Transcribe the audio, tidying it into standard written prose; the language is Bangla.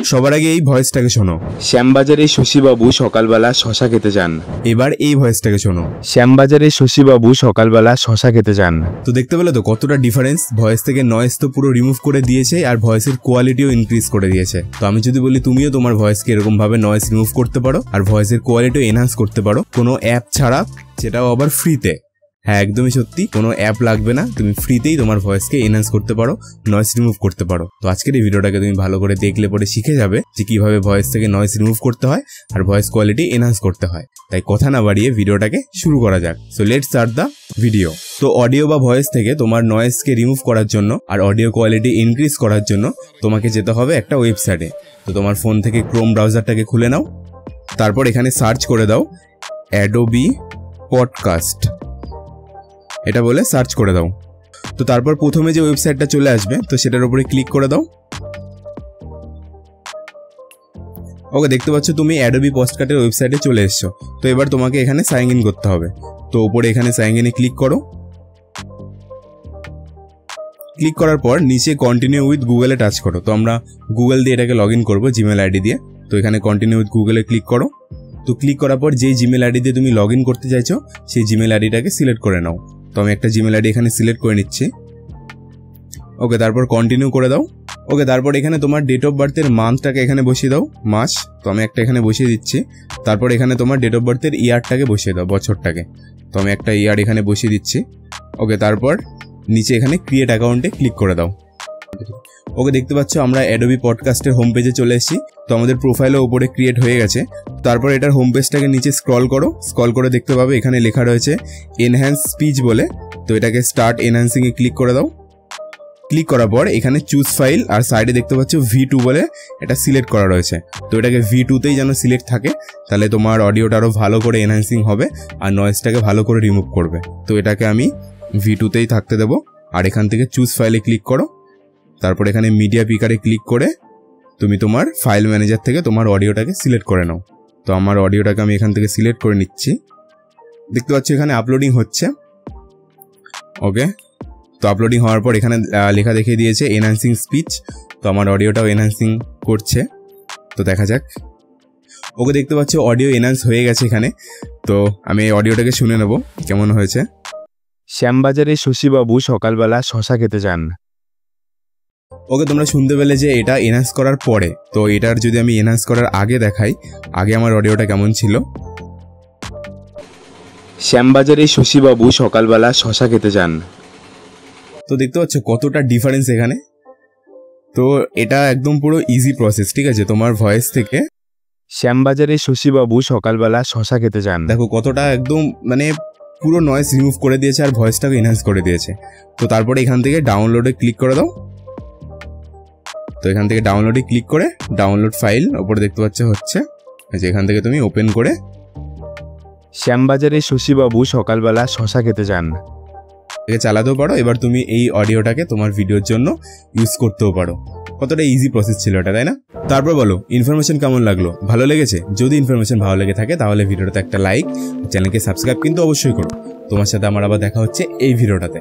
সবার আগে এই ভয়েসটাকে শোনো। শ্যামবাজারে শশীবাবু সকালবেলা শশা খেতে যান। এবার এই ভয়েসটাকে শোনো। শ্যামবাজারে শশীবাবু সকালবেলা শশা খেতে যান। তো দেখতে পেলে তো কতটা ডিফারেন্স। ভয়েস থেকে নয়েজ তো পুরো রিমুভ করে দিয়েছে আর ভয়েসের কোয়ালিটিও ইনক্রিজ করে দিয়েছে। তো আমি যদি বলি তুমিও তোমার ভয়েসকে এরকম ভাবে নয়েজ রিমুভ করতে পারো আর ভয়েসের কোয়ালিটিও এনহান্স করতে পারো কোনো অ্যাপ ছাড়া, সেটাও আবার ফ্রিতে। হ্যাঁ, একদমই সত্যি, কোনো অ্যাপ লাগবে না, তুমি ফ্রিতেই তোমার ভয়েসকে এনহান্স করতে পারো, নয়েজ রিমুভ করতে পারো। তো আজকের এই ভিডিওটাকে তুমি ভালো করে দেখলে পরে শিখে যাবে যে কিভাবে ভয়েস থেকে নয়েজ রিমুভ করতে হয় আর ভয়েস কোয়ালিটি এনহান্স করতে হয়। তাই কথা না বাড়িয়ে ভিডিওটাকে শুরু করা যাক। So let's start the video. তো অডিও বা ভয়েস থেকে তোমার নয়েজকে রিমুভ করার জন্য আর অডিও কোয়ালিটি ইনক্রিজ করার জন্য তোমাকে যেতে হবে একটা ওয়েবসাইটে। তো তোমার ফোন থেকে ক্রোম ব্রাউজারটাকে খুলে নাও, তারপর এখানে সার্চ করে দাও অ্যাডোবি পডকাস্ট, এটা বলে সার্চ করে দাও। তো তারপর প্রথমে যে ওয়েবসাইটটা চলে আসবে তো সেটার উপরে ক্লিক করে দাও। ওকে, দেখতে পাচ্ছ তুমি অ্যাডোবি পডকাস্টের ওয়েবসাইটে চলে এসছো। তো এবার তোমাকে এখানে সাইন ইন করতে হবে। তো উপরে এখানে সাইন ইনে ক্লিক করো। ক্লিক করার পর নিচে কন্টিনিউ উইথ গুগলে টাচ করো। তো আমরা গুগল দিয়ে এটাকে লগ ইন করবো, জিমেল আইডি দিয়ে। তো এখানে কন্টিনিউ উইথ গুগলে ক্লিক করো। তো ক্লিক করার পর যেই জিমেল আইডি দিয়ে তুমি লগ ইন করতে চাইছো সেই জিমেল আইডিটাকে সিলেক্ট করে নাও। তো আমি একটা জিমেল আইডি এখানে সিলেক্ট করে নিচ্ছি। ওকে, তারপর কন্টিনিউ করে দাও। ওকে, তারপর এখানে তোমার ডেট অফ বার্থের মান্থটাকে এখানে বসিয়ে দাও, মাস। তো আমি একটা এখানে বসিয়ে দিচ্ছি। তারপর এখানে তোমার ডেট অফ বার্থের ইয়ারটাকে বসিয়ে দাও, বছরটাকে। তো আমি একটা ইয়ার এখানে বসিয়ে দিচ্ছি। ওকে, তারপর নিচে এখানে ক্রিয়েট অ্যাকাউন্টে ক্লিক করে দাও। ওকে, দেখতে পাচ্ছ আমরা অ্যাডোবি পডকাস্টের হোম পেজে চলে এসেছি। তো আমাদের প্রোফাইলও উপরে ক্রিয়েট হয়ে গেছে। তারপর এটার হোম পেজটাকে নিচে স্ক্রল করো। স্ক্রল করে দেখতে পাবে এখানে লেখা রয়েছে এনহ্যান্স স্পিচ বলে। তো এটাকে স্টার্ট এনহ্যান্সিং এ ক্লিক করে দাও। ক্লিক করার পর এখানে চুজ ফাইল আর সাইডে দেখতে পাচ্ছ V2 বলে এটা সিলেক্ট করা রয়েছে। তো এটাকে V2তেই যেন সিলেক্ট থাকে, তাহলে তোমার অডিওটা আরও ভালো করে এনহ্যান্সিং হবে আর নয়েজটাকে ভালো করে রিমুভ করবে। তো এটাকে আমি V2তেই থাকতে দেবো। আর এখান থেকে চুজ ফাইলে ক্লিক করো। তারপর এখানে মিডিয়া পিকারে ক্লিক করে তুমি তোমার ফাইল ম্যানেজার থেকে তোমার অডিওটাকে সিলেক্ট করে নাও। তো আমার অডিওটাকে আমি এখান থেকে সিলেক্ট করে নিচ্ছি। দেখতে পাচ্ছি এখানে আপলোডিং হচ্ছে। ওকে, তো আপলোডিং হওয়ার পর এখানে লেখা দেখিয়ে দিয়েছে এনহ্যান্সিং স্পিচ। তো আমার অডিওটাও এনহ্যান্সিং করছে। তো দেখা যাক। ওকে, দেখতে পাচ্ছি অডিও এনহ্যান্স হয়ে গেছে এখানে। তো আমি এই অডিওটাকে শুনে নেব কেমন হয়েছে। শ্যামবাজারে শশীবাবু সকালবেলা শশা খেতে যান। ওকে, তোমরা শুনতে পেলে যে এটা এনহ্যান্স করার পরে। তো এটার যদি আমি এনহ্যান্স করার আগে দেখাই, আগে আমার অডিওটা কেমন ছিল। শ্যামবাজারে শশীবাবু সকালবেলা শশা খেতে যান। তো দেখতে পাচ্ছ কতটা ডিফারেন্স এখানে। তো এটা একদম পুরো ইজি প্রসেস, ঠিক আছে। তোমার ভয়েস থেকে শ্যামবাজারে শশীবাবু সকালবেলা শশা খেতে যান, দেখো কতটা একদম মানে পুরো নয়েজ রিমুভ করে দিয়েছে আর ভয়েসটাকে এনহ্যান্স করে দিয়েছে। তো তারপরে এখান থেকে ডাউনলোডে ক্লিক করে দাও। তো এখান থেকে ডাউনলোডে ক্লিক করে ডাউনলোড ফাইল ওপরে দেখতে পাচ্ছ হচ্ছে, এখান থেকে তুমি ওপেন করে শ্যামবাজারে শশীবাবু সকালবেলা শশা খেতে যান একে চালাতেও পারো। এবার তুমি এই অডিওটাকে তোমার ভিডিওর জন্য ইউজ করতেও পারো। কতটা ইজি প্রসেস ছিল এটা, তাই না? তারপর বলো ইনফরমেশন কেমন লাগলো, ভালো লেগেছে? যদি ইনফরমেশন ভালো লেগে থাকে তাহলে ভিডিওটাতে একটা লাইক, চ্যানেলকে সাবস্ক্রাইব কিন্তু অবশ্যই করো। তোমার সাথে আমার আবার দেখা হচ্ছে এই ভিডিওটাতে।